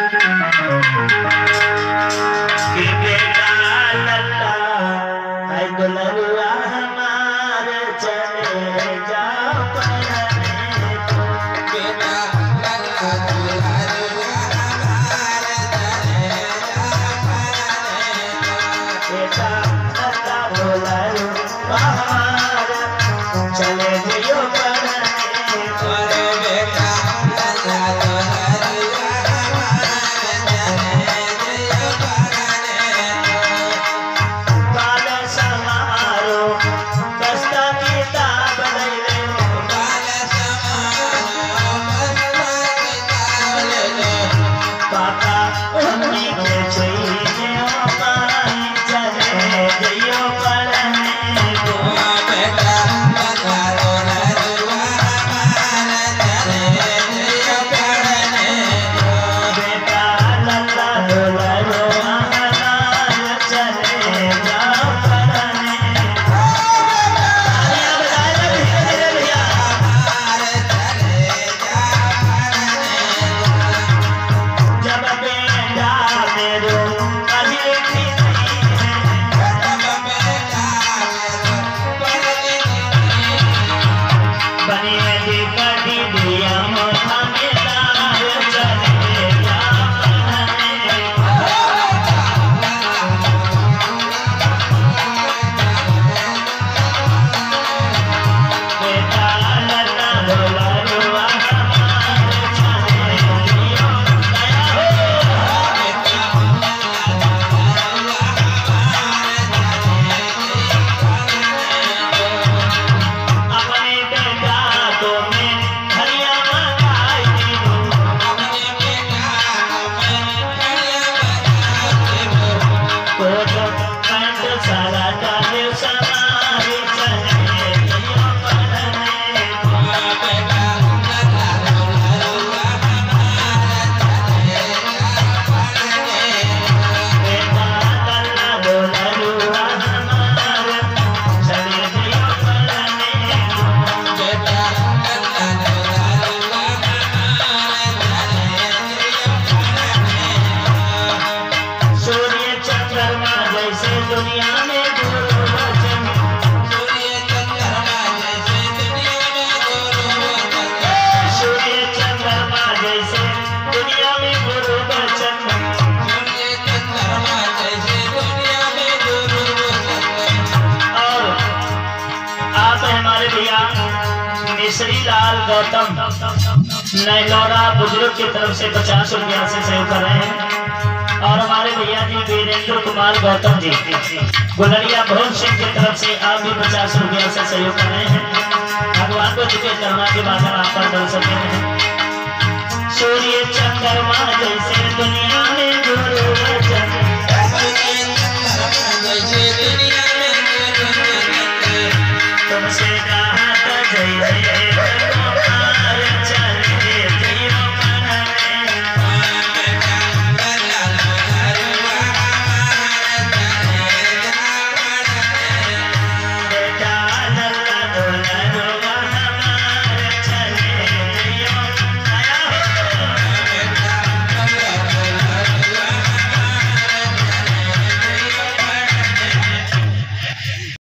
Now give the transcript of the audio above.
कि बेटा लल्ला है दुल्हरुआ हमारे चले जाओ पढ़ने को। बेटा लल्ला दुल्हरुआ हमारे चले जाओ पढ़ने को। बेटा लल्ला दुल्हरुआ हमारे चले जाओ पढ़ने को। अरे बेटा लल्ला दुल्हरुआ हमारे चले जाओ पढ़ने को। बाल समारो दस्ता किताब ले लो। बाल समारो बस्ता किताब ले लो। पापा उन्हीं के चाहिए हमारी चले जाइयो पढ़ने को। बेटा लल्ला दुल्हरुआ हमारे चले जाओ पढ़ने को। बेटा लल्ला दुल्हरुआ हमारे चले जाओ पढ़ने को। तालियां बजाए ना धीरे धीरे भैया। हमारे चले जाओ पढ़ने को। जब बेटा मेरो पढ़ी लिखी नहीं है। जब बेटा मेरो पढ़ लिख बनिए दी कटी दिया मोथा में दार चले जाओ पढ़ने को। बेटा लल्ला दुल्हरुआ हमारे चले जाइयो दया हो। अपने बेटा को मैं घड़ियां मंगाई दी हूँ। कोट पैंट सारा डाले समारे चले जाइयो पढ़ने को। बेटा लल्ला दुल्हरुआ हमारे चले जाइयो पढ़ने को। सूर्य चंद्रमा जैसे दुनिया में गुरु वचन। सूर्य चंद्रमा जैसे दुनिया में गुरु वचन। और आप हमारे भैया मिश्री लाल गौतम नैलौरा बुजुर्ग की तरफ से 50 रुपया से सहयोग कर रहे हैं। और हमारे भैया जी वीरेंद्र कुमार गौतम जी गुलरिया भवन सिंह की तरफ से आप भी 50 रुपया से सहयोग कर रहे हैं। भगवान को जिसे करुणा के बादल आप पर डल सके हैं। सूर्य चंद्रमा जैसे दुनिया में गुरु वचन। तुमसे कहा तो जय